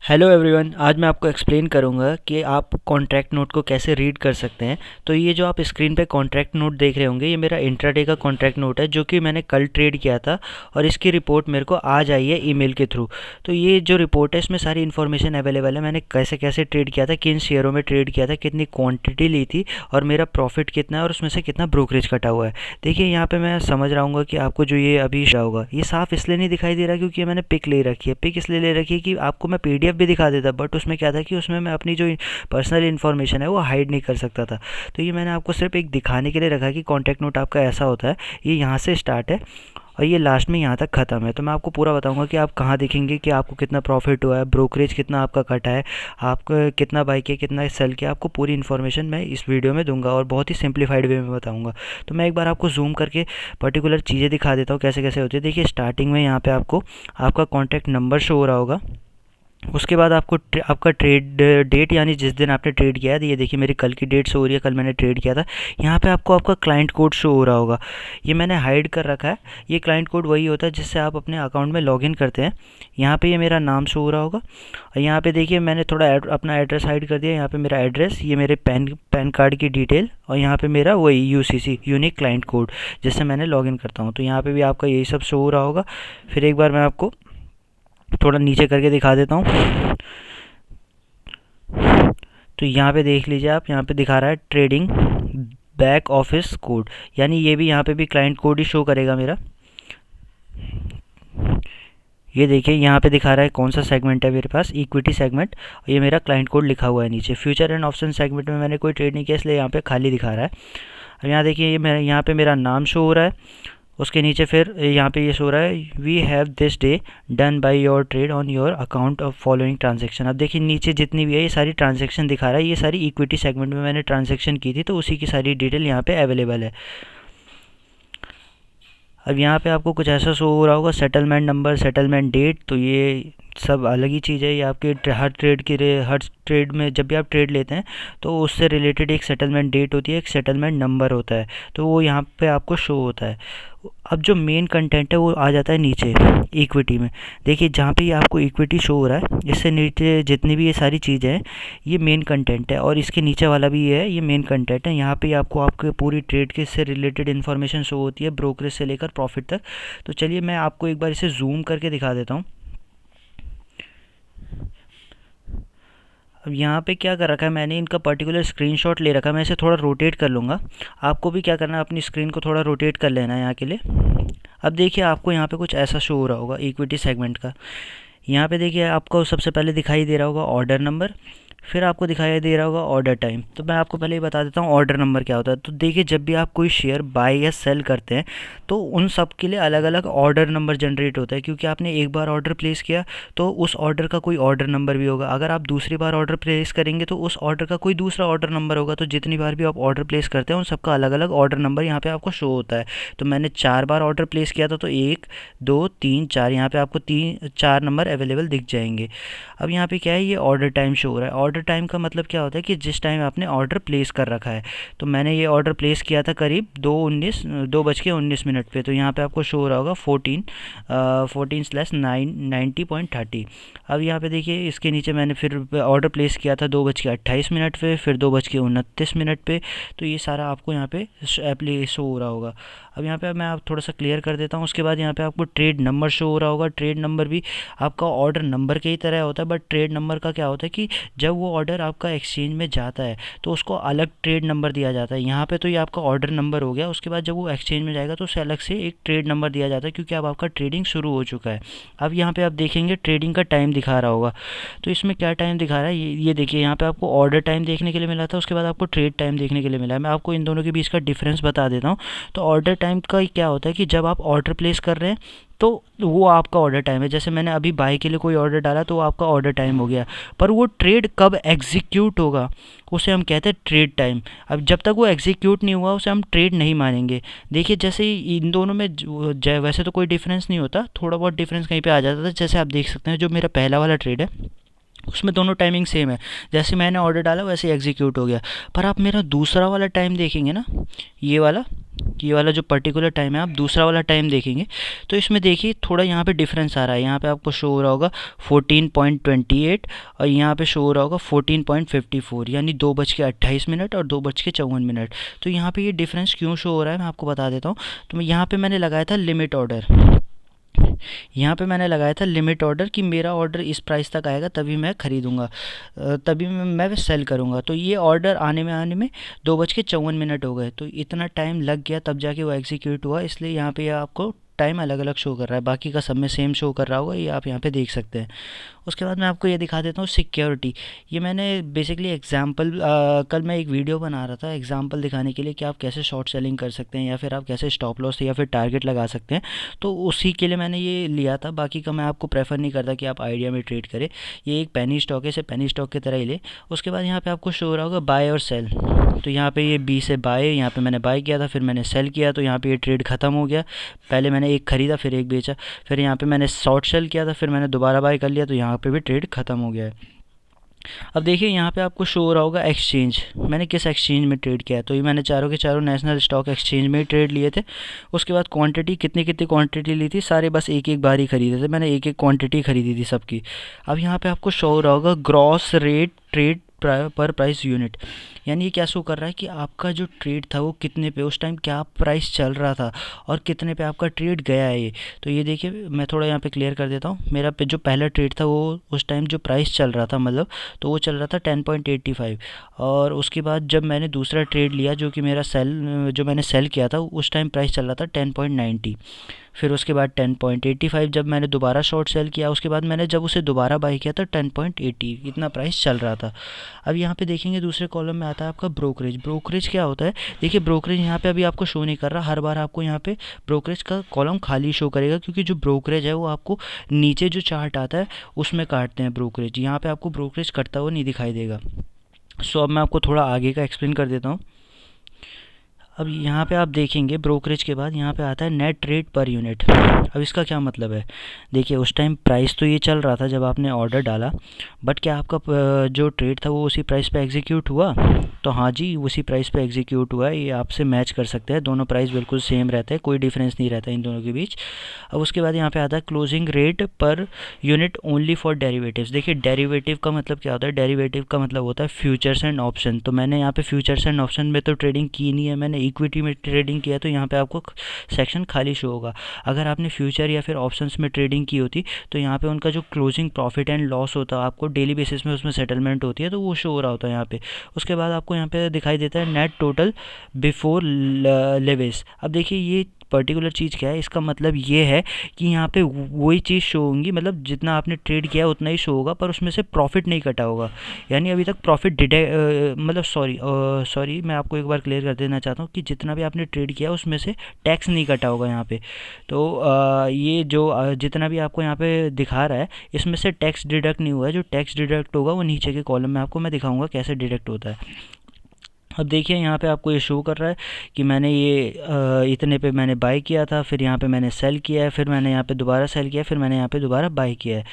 Hello everyone, आज मैं आपको एक्सप्लेन करूंगा कि आप कॉन्ट्रैक्ट नोट को कैसे रीड कर सकते हैं। तो ये जो आप स्क्रीन पे कॉन्ट्रैक्ट नोट देख रहे होंगे, ये मेरा इंट्राडे का कॉन्ट्रैक्ट नोट है जो कि मैंने कल ट्रेड किया था और इसकी रिपोर्ट मेरे को आज आई है ईमेल के थ्रू। तो ये जो रिपोर्ट है इसमें सारी इन्फॉर्मेशन अवेलेबल है, मैंने कैसे कैसे ट्रेड किया था, किन शेयरों में ट्रेड किया था, कितनी क्वान्टिटी ली थी और मेरा प्रॉफिट कितना है और उसमें से कितना ब्रोकरेज कटा हुआ है। देखिए यहाँ पे मैं समझ रहा हूँ कि आपको जो ये अभी होगा ये साफ इसलिए नहीं दिखाई दे रहा क्योंकि मैंने पिक ले रखी है। पिक इसलिए ले रखी है कि आपको मैं पीडीएफ भी दिखा देता, बट उसमें क्या था कि उसमें मैं अपनी जो पर्सनल इन्फॉर्मेशन है वो हाइड नहीं कर सकता था। तो ये मैंने आपको सिर्फ एक दिखाने के लिए रखा कि कॉन्टैक्ट नोट आपका ऐसा होता है, ये यहाँ से स्टार्ट है और ये लास्ट में यहाँ तक ख़त्म है। तो मैं आपको पूरा बताऊंगा कि आप कहाँ देखेंगे कि आपको कितना प्रॉफिट हुआ है, ब्रोकरेज कितना आपका कटा है, आपको कितना बाई किया, कितना सेल किया, आपको पूरी इन्फॉर्मेशन मैं इस वीडियो में दूंगा और बहुत ही सिंप्लीफाइड वे में बताऊंगा। तो मैं एक बार आपको जूम करके पर्टिकुलर चीज़ें दिखा देता हूँ कैसे कैसे होती है। देखिए स्टार्टिंग में यहाँ पे आपको आपका कॉन्टैक्ट नंबर शो हो रहा होगा। उसके बाद आपको आपका ट्रेड डेट यानी जिस दिन आपने ट्रेड किया है, ये देखिए मेरी कल की डेट शो हो रही है, कल मैंने ट्रेड किया था। यहाँ पे आपको आपका क्लाइंट कोड शो हो रहा होगा, ये मैंने हाइड कर रखा है। ये क्लाइंट कोड वही होता है जिससे आप अपने अकाउंट में लॉगिन करते हैं। यहाँ पे ये मेरा नाम शो हो रहा होगा और यहाँ पे देखिए मैंने थोड़ा अपना एड्रेस हाइड कर दिया। यहाँ पे मेरा एड्रेस, ये मेरे पैन कार्ड की डिटेल और यहाँ पे मेरा वही यूसीसी यूनिक क्लाइंट कोड जिससे मैंने लॉगिन करता हूँ। तो यहाँ पे भी आपका यही सब शो हो रहा होगा। फिर एक बार मैं आपको थोड़ा नीचे करके दिखा देता हूँ। तो यहाँ पे देख लीजिए आप, यहाँ पे दिखा रहा है ट्रेडिंग बैक ऑफिस कोड, यानी ये भी यहाँ पे भी क्लाइंट कोड ही शो करेगा मेरा। ये देखिए यहाँ पे दिखा रहा है कौन सा सेगमेंट है मेरे पास, इक्विटी सेगमेंट, और ये मेरा क्लाइंट कोड लिखा हुआ है नीचे। फ्यूचर एंड ऑप्शन सेगमेंट में मैंने कोई ट्रेड नहीं किया इसलिए यहाँ पे खाली दिखा रहा है। अब यहाँ देखिए ये मेरा यहाँ पे मेरा नाम शो हो रहा है, उसके नीचे फिर यहाँ पे ये शो रहा है we have this day done by your trade on your account of following transaction. अब देखिए नीचे जितनी भी है ये सारी ट्रांजेक्शन दिखा रहा है, ये सारी इक्विटी सेगमेंट में मैंने ट्रांजेक्शन की थी तो उसी की सारी डिटेल यहाँ पे अवेलेबल है। अब यहाँ पे आपको कुछ ऐसा शो हो रहा होगा सेटलमेंट नंबर, सेटलमेंट डेट, तो ये सब अलग ही चीज़ है। ये आपके हर ट्रेड में जब भी आप ट्रेड लेते हैं तो उससे रिलेटेड एक सेटलमेंट डेट होती है, एक सेटलमेंट नंबर होता है, तो वो यहाँ पे आपको शो होता है। अब जो मेन कंटेंट है वो आ जाता है नीचे इक्विटी में। देखिए जहाँ पे ये आपको इक्विटी शो हो रहा है इससे नीचे जितनी भी ये सारी चीज़ें हैं ये मेन कंटेंट है और इसके नीचे वाला भी ये है, ये मेन कंटेंट है। यहाँ पे आपको आपके पूरी ट्रेड के से रिलेटेड इन्फॉर्मेशन शो होती है, ब्रोकरेज से लेकर प्रॉफिट तक। तो चलिए मैं आपको एक बार इसे जूम करके दिखा देता हूँ। अब यहाँ पे क्या कर रखा है मैंने, इनका पर्टिकुलर स्क्रीनशॉट ले रखा है। मैं इसे थोड़ा रोटेट कर लूँगा, आपको भी क्या करना है अपनी स्क्रीन को थोड़ा रोटेट कर लेना है यहाँ के लिए। अब देखिए आपको यहाँ पे कुछ ऐसा शो हो रहा होगा इक्विटी सेगमेंट का। यहाँ पे देखिए आपको सबसे पहले दिखाई दे रहा होगा ऑर्डर नंबर, फिर आपको दिखाई दे रहा होगा ऑर्डर टाइम। तो मैं आपको पहले ही बता देता हूँ ऑर्डर नंबर क्या होता है। तो देखिए जब भी आप कोई शेयर बाय या सेल करते हैं तो उन सब के लिए अलग अलग ऑर्डर नंबर जनरेट होता है, क्योंकि आपने एक बार ऑर्डर प्लेस किया तो उस ऑर्डर का कोई ऑर्डर नंबर भी होगा। अगर आप दूसरी बार ऑर्डर प्लेस करेंगे तो उस ऑर्डर का कोई दूसरा ऑर्डर नंबर होगा। तो जितनी बार भी आप ऑर्डर प्लेस करते हैं उन सबका अलग अलग ऑर्डर नंबर यहाँ पे आपको शो होता है। तो मैंने 4 बार ऑर्डर प्लेस किया था तो 1 2 3 4 यहाँ पे आपको 4 नंबर अवेलेबल दिख जाएंगे। अब यहाँ पे क्या है, ये ऑर्डर टाइम शो हो रहा है। ऑर्डर टाइम का मतलब क्या होता है कि जिस टाइम आपने ऑर्डर प्लेस कर रखा है। तो मैंने ये ऑर्डर प्लेस किया था करीब 2:19 पे, तो यहाँ पे आपको शो हो रहा होगा 14/9 90.30। अब यहाँ पे देखिए इसके नीचे मैंने फिर ऑर्डर प्लेस किया था 2:28 पे, फिर 2:29 पे। तो ये सारा आपको यहाँ पे एप्ली शो हो रहा होगा। अब यहाँ पे मैं आप थोड़ा सा क्लियर कर देता हूँ। उसके बाद यहाँ पे आपको ट्रेड नंबर शो हो रहा होगा। ट्रेड नंबर भी आपका ऑर्डर नंबर के ही तरह होता है, बट ट्रेड नंबर का क्या होता है कि जब वो ऑर्डर आपका एक्सचेंज में जाता है तो उसको अलग ट्रेड नंबर दिया जाता है। यहाँ पे तो ये आपका ऑर्डर नंबर हो गया, उसके बाद जब वो एक्सचेंज में जाएगा तो उसे अलग से एक ट्रेड नंबर दिया जाता है, क्योंकि अब आपका ट्रेडिंग शुरू हो चुका है। अब यहाँ पे आप देखेंगे ट्रेडिंग का टाइम दिखा रहा होगा। तो इसमें क्या टाइम दिखा रहा है, ये देखिए यहाँ पे आपको ऑर्डर टाइम देखने के लिए मिला था, उसके बाद आपको ट्रेड टाइम देखने के लिए मिला है। मैं आपको इन दोनों के बीच का डिफरेंस बता देता हूँ। तो ऑर्डर टाइम का क्या होता है कि जब आप ऑर्डर प्लेस कर रहे हैं तो वो आपका ऑर्डर टाइम है। जैसे मैंने अभी बाय के लिए कोई ऑर्डर डाला तो वो आपका ऑर्डर टाइम हो गया, पर वो ट्रेड कब एग्जीक्यूट होगा उसे हम कहते हैं ट्रेड टाइम। अब जब तक वो एग्जीक्यूट नहीं हुआ उसे हम ट्रेड नहीं मानेंगे। देखिए जैसे इन दोनों में वैसे तो कोई डिफरेंस नहीं होता, थोड़ा बहुत डिफरेंस कहीं पे आ जाता था। जैसे आप देख सकते हैं जो मेरा पहला वाला ट्रेड है उसमें दोनों टाइमिंग सेम है, जैसे मैंने ऑर्डर डाला वैसे एग्जीक्यूट हो गया। पर आप मेरा दूसरा वाला टाइम देखेंगे ना, ये वाला कि ये वाला जो पर्टिकुलर टाइम है, आप दूसरा वाला टाइम देखेंगे तो इसमें देखिए थोड़ा यहाँ पे डिफरेंस आ रहा है। यहाँ पे आपको शो हो रहा होगा 14.28 और यहाँ पे शो हो रहा होगा 14.54, यानी 2:28 और 2:54। तो यहाँ पे ये डिफरेंस क्यों शो हो रहा है मैं आपको बता देता हूँ। तो मैं यहाँ पे मैंने लगाया था लिमिट ऑर्डर, यहाँ पे मैंने लगाया था लिमिट ऑर्डर कि मेरा ऑर्डर इस प्राइस तक आएगा तभी मैं ख़रीदूँगा, तभी मैं सेल करूँगा। तो ये ऑर्डर आने में 2:54 हो गए, तो इतना टाइम लग गया तब जाके वो एग्जीक्यूट हुआ, इसलिए यहाँ पे आपको टाइम अलग अलग शो कर रहा है। बाकी का सब में सेम शो कर रहा होगा, ये आप यहाँ पे देख सकते हैं। उसके बाद मैं आपको ये दिखा देता हूँ सिक्योरिटी। ये मैंने बेसिकली एग्जांपल, कल मैं एक वीडियो बना रहा था एग्जांपल दिखाने के लिए कि आप कैसे शॉर्ट सेलिंग कर सकते हैं या फिर आप कैसे स्टॉप लॉस या फिर टारगेट लगा सकते हैं। तो उसी के लिए मैंने ये लिया था, बाकी का मैं आपको प्रेफर नहीं करता कि आप आइडिया में ट्रेड करें। ये एक पेनी स्टॉक है, इसे पेनी स्टॉक की तरह ही ले। उसके बाद यहाँ पे आपको शो हो रहा होगा बाय और सेल। तो यहाँ पे ये बी से बाय, यहाँ पे मैंने बाय किया था, फिर मैंने सेल किया, तो यहाँ पे ये ट्रेड ख़त्म हो गया। पहले मैंने एक ख़रीदा फिर एक बेचा, फिर यहाँ पे मैंने शॉर्ट सेल किया था, फिर मैंने दोबारा बाय कर लिया, तो यहाँ पे भी ट्रेड ख़त्म हो गया है। अब देखिए यहाँ पे आपको शो हो रहा होगा एक्सचेंज, मैंने किस एक्सचेंज में ट्रेड किया है। तो ये मैंने चारों के चारों नेशनल स्टॉक एक्सचेंज में ही ट्रेड लिए थे। उसके बाद क्वांटिटी कितनी कितनी क्वांटिटी ली थी, सारे बस एक एक बार ही खरीदे थे, मैंने एक एक क्वांटिटी खरीदी थी सबकी। अब यहाँ पे आपको शो हो रहा होगा ग्रॉस रेट ट्रेड पर प्राइस यूनिट, यानी ये क्या शो कर रहा है कि आपका जो ट्रेड था वो कितने पे उस टाइम क्या प्राइस चल रहा था और कितने पे आपका ट्रेड गया है ये। तो ये देखिए मैं थोड़ा यहाँ पे क्लियर कर देता हूँ। मेरा पे जो पहला ट्रेड था वो उस टाइम जो प्राइस चल रहा था मतलब, तो वो चल रहा था 10.85, और उसके बाद जब मैंने दूसरा ट्रेड लिया जो कि मेरा जो मैंने सेल किया था उस टाइम प्राइस चल रहा था 10.90। फिर उसके बाद 10.85 जब मैंने दोबारा शॉर्ट सेल किया, उसके बाद मैंने जब उसे दोबारा बाई किया था 10.80, इतना प्राइस चल रहा था। अब यहाँ पे देखेंगे दूसरे कॉलम में आता है आपका ब्रोकरेज। ब्रोकरेज क्या होता है, देखिए ब्रोकरेज यहाँ पे अभी आपको शो नहीं कर रहा, हर बार आपको यहाँ पे ब्रोकरेज का कॉलम खाली शो करेगा, क्योंकि जो ब्रोकरेज है वो आपको नीचे जो चार्ट आता है उसमें काटते हैं ब्रोकरेज, यहाँ पे आपको ब्रोकरेज कटता हुआ नहीं दिखाई देगा। सो अब मैं आपको थोड़ा आगे का एक्सप्लेन कर देता हूँ। अब यहाँ पे आप देखेंगे ब्रोकरेज के बाद यहाँ पे आता है नेट रेट पर यूनिट। अब इसका क्या मतलब है, देखिए उस टाइम प्राइस तो ये चल रहा था जब आपने ऑर्डर डाला, बट क्या आपका जो ट्रेड था वो उसी प्राइस पे एग्जीक्यूट हुआ। तो हाँ जी, उसी प्राइस पे एग्जीक्यूट हुआ है, ये आपसे मैच कर सकते हैं, दोनों प्राइस बिल्कुल सेम रहते हैं, कोई डिफरेंस नहीं रहता इन दोनों के बीच। अब उसके बाद यहाँ पे आता है closing rate per unit only for derivatives. देखिए डेरिवेटिव का मतलब क्या होता है, डेरिवेटिव का मतलब होता है फ्यूचर्स एंड ऑप्शन। तो मैंने यहाँ पे फ्यूचर्स एंड ऑप्शन में तो ट्रेडिंग की नहीं है, मैंने इक्विटी में ट्रेडिंग किया, तो यहाँ पे आपको सेक्शन खाली शो होगा। अगर आपने फ्यूचर या फिर ऑप्शंस में ट्रेडिंग की होती तो यहाँ पे उनका जो क्लोजिंग प्रॉफिट एंड लॉस होता है आपको डेली बेसिस में उसमें सेटलमेंट होती है, तो वो शो हो रहा होता है यहाँ पे। उसके बाद आपको यहाँ पे दिखाई देता है नेट टोटल बिफोर लेवेस। अब देखिए ये पर्टिकुलर चीज़ क्या है, इसका मतलब ये है कि यहाँ पे वही चीज़ शो होंगी, मतलब जितना आपने ट्रेड किया उतना ही शो होगा, पर उसमें से प्रॉफिट नहीं कटा होगा। यानी अभी तक प्रॉफिट मतलब सॉरी मैं आपको एक बार क्लियर कर देना चाहता हूँ कि जितना भी आपने ट्रेड किया उसमें से टैक्स नहीं कटा होगा यहाँ पे। तो ये जो जितना भी आपको यहाँ पे दिखा रहा है इसमें से टैक्स डिडक्ट नहीं हुआ है। जो टैक्स डिडक्ट होगा वो नीचे के कॉलम में आपको मैं दिखाऊँगा कैसे डिडक्ट होता है। अब देखिए यहाँ पे आपको ये शो कर रहा है कि मैंने ये इतने पे मैंने बाई किया था, फिर यहाँ पे मैंने सेल किया है, फिर मैंने यहाँ पे दोबारा सेल किया, फिर मैंने यहाँ पे दोबारा बाई किया है।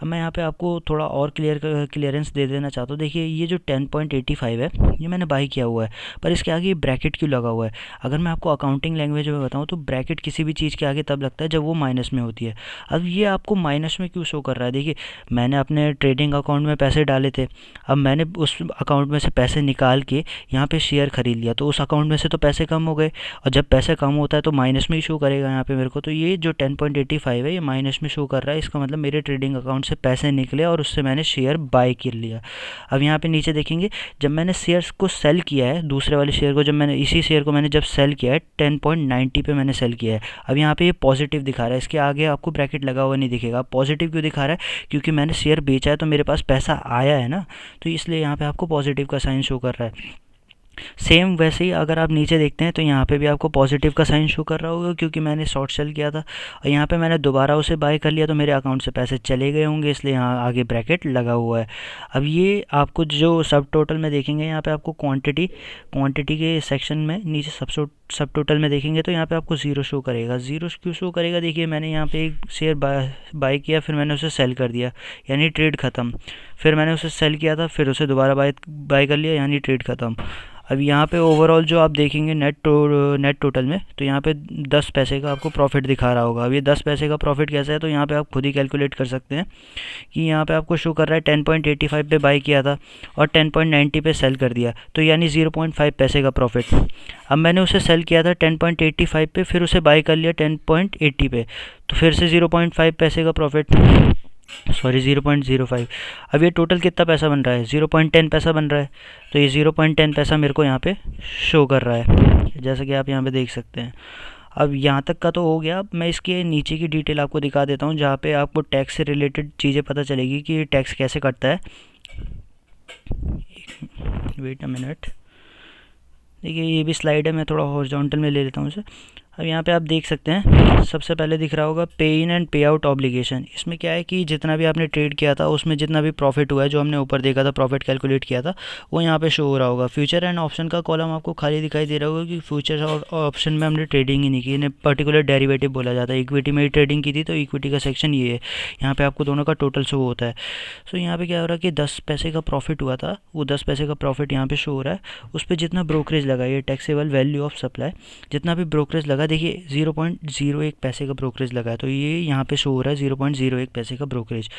अब मैं यहाँ पे आपको थोड़ा और क्लियरेंस दे देना चाहता हूँ। देखिए ये जो 10.85 है ये मैंने बाई किया हुआ है, पर इसके आगे ब्रैकेट क्यों लगा हुआ है। अगर मैं आपको अकाउंटिंग लैंग्वेज में बताऊँ तो ब्रैकेट किसी भी चीज़ के आगे तब लगता है जब वो माइनस में होती है। अब ये आपको माइनस में क्यों शो कर रहा है, देखिए मैंने अपने ट्रेडिंग अकाउंट में पैसे डाले थे, अब मैंने उस अकाउंट में से पैसे निकाल के यहाँ पे शेयर ख़रीद लिया, तो उस अकाउंट में से तो पैसे कम हो गए, और जब पैसे कम होता है तो माइनस में ही शो करेगा यहाँ पे मेरे को। तो ये जो 10.85 है ये माइनस में शो कर रहा है, इसका मतलब मेरे ट्रेडिंग अकाउंट से पैसे निकले और उससे मैंने शेयर बाय कर लिया। अब यहाँ पे नीचे देखेंगे जब मैंने शेयर्स को सेल किया है, दूसरे वाले शेयर को, जब मैंने इसी शेयर को मैंने जब सेल किया है 10.90 पे मैंने सेल किया है। अब यहाँ पे ये पॉजिटिव दिखा रहा है, इसके आगे आपको ब्रैकेट लगा हुआ नहीं दिखेगा। पॉजिटिव क्यों दिखा रहा है, क्योंकि मैंने शेयर बेचा है तो मेरे पास पैसा आया है ना, तो इसलिए यहाँ पे आपको पॉजिटिव का साइन शो कर रहा है। सेम वैसे ही अगर आप नीचे देखते हैं तो यहाँ पे भी आपको पॉजिटिव का साइन शो कर रहा होगा, क्योंकि मैंने शॉर्ट सेल किया था और यहाँ पे मैंने दोबारा उसे बाय कर लिया, तो मेरे अकाउंट से पैसे चले गए होंगे, इसलिए यहाँ आगे ब्रैकेट लगा हुआ है। अब ये आपको जो सब टोटल में देखेंगे यहाँ पे आपको क्वांटिटी के सेक्शन में नीचे सब टोटल में देखेंगे तो यहाँ पे आपको ज़ीरो शो करेगा। ज़ीरो क्यों शो करेगा, देखिए मैंने यहाँ पे एक शेयर बाय किया, फिर मैंने उसे सेल कर दिया यानी ट्रेड ख़त्म, फिर मैंने उसे सेल किया था, फिर उसे दोबारा बाय कर लिया यानी ट्रेड ख़त्म। अब यहाँ पे ओवरऑल जो आप देखेंगे नेट टोटल में, तो यहाँ पे 10 पैसे का आपको प्रॉफिट दिखा रहा होगा। अब ये 10 पैसे का प्रॉफिट कैसा है, तो यहाँ पे आप खुद ही कैलकुलेट कर सकते हैं कि यहाँ पे आपको शो कर रहा है 10.85 पे बाई किया था और 10.90 पे सेल कर दिया, तो यानी 0.5 पैसे का प्रॉफिट। अब मैंने उसे सेल किया था 10.85 पे, फिर उसे बाई कर लिया 10.80 पे, तो फिर से 0.5 पैसे का प्रॉफिट, सॉरी 0.05। अब ये टोटल कितना पैसा बन रहा है, 0.10 पैसा बन रहा है। तो ये 0.10 पैसा मेरे को यहाँ पे शो कर रहा है, जैसा कि आप यहाँ पे देख सकते हैं। अब यहाँ तक का तो हो गया। अब मैं इसके नीचे की डिटेल आपको दिखा देता हूँ, जहाँ पे आपको टैक्स से रिलेटेड चीज़ें पता चलेगी कि टैक्स कैसे कटता है। वेट अ मिनट, देखिए ये भी स्लाइड है, मैं थोड़ा हॉरिजॉन्टल में ले लेता हूँ इसे। अब यहाँ पे आप देख सकते हैं, सबसे पहले दिख रहा होगा पे इन एंड पे आउट ऑब्लिगेशन। इसमें क्या है कि जितना भी आपने ट्रेड किया था उसमें जितना भी प्रॉफिट हुआ है, जो हमने ऊपर देखा था प्रॉफिट कैलकुलेट किया था, वो यहाँ पे शो हो रहा होगा। फ्यूचर एंड ऑप्शन का कॉलम आपको खाली दिखाई दे रहा होगा कि फ्यूचर और ऑप्शन में हमने ट्रेडिंग ही नहीं की, इन्हें पर्टिकुलर डेरिवेटिव बोला जाता है। इक्विटी में ही ट्रेडिंग की थी, तो इक्विटी का सेक्शन ये है, यहाँ पर आपको दोनों का टोटल शो होता है। सो यहाँ पर क्या हो रहा है कि 10 पैसे का प्रॉफिट हुआ था, वो 10 पैसे का प्रॉफिट यहाँ पर शो हो रहा है। उस पर जितना ब्रोकरेज लगा, ये टैक्सेबल वैल्यू ऑफ सप्लाई, जितना भी ब्रोकरेज लगा, देखिए 0.01 पैसे का ब्रोकरेज लगा है, तो ये यहाँ पे शो हो रहा है 0.01 पैसे का ब्रोकरेज।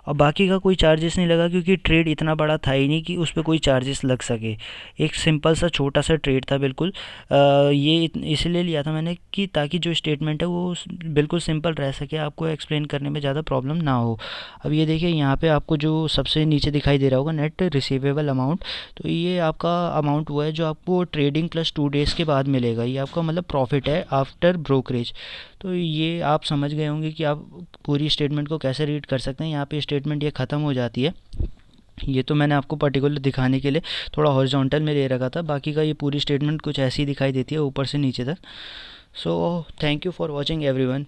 और बाकी का कोई चार्जेस नहीं लगा, क्योंकि ट्रेड इतना बड़ा था ही नहीं कि उस पर कोई चार्जेस लग सके। एक सिंपल सा छोटा सा ट्रेड था बिल्कुल। ये इसलिए लिया था मैंने कि ताकि जो स्टेटमेंट है वो बिल्कुल सिंपल रह सके, आपको एक्सप्लेन करने में ज़्यादा प्रॉब्लम ना हो। अब ये देखिए यहाँ पे आपको जो सबसे नीचे दिखाई दे रहा होगा नेट रिसीवेबल अमाउंट, तो ये आपका अमाउंट हुआ है जो आपको ट्रेडिंग प्लस 2 डेज़ के बाद मिलेगा। ये आपका मतलब प्रॉफिट है आफ्टर ब्रोकरेज। तो ये आप समझ गए होंगे कि आप पूरी स्टेटमेंट को कैसे रीड कर सकते हैं। यहाँ पे स्टेटमेंट ये ख़त्म हो जाती है। ये तो मैंने आपको पर्टिकुलर दिखाने के लिए थोड़ा हॉरिजॉन्टल में ले रखा था, बाकी का ये पूरी स्टेटमेंट कुछ ऐसी दिखाई देती है ऊपर से नीचे तक। So thank you for watching everyone.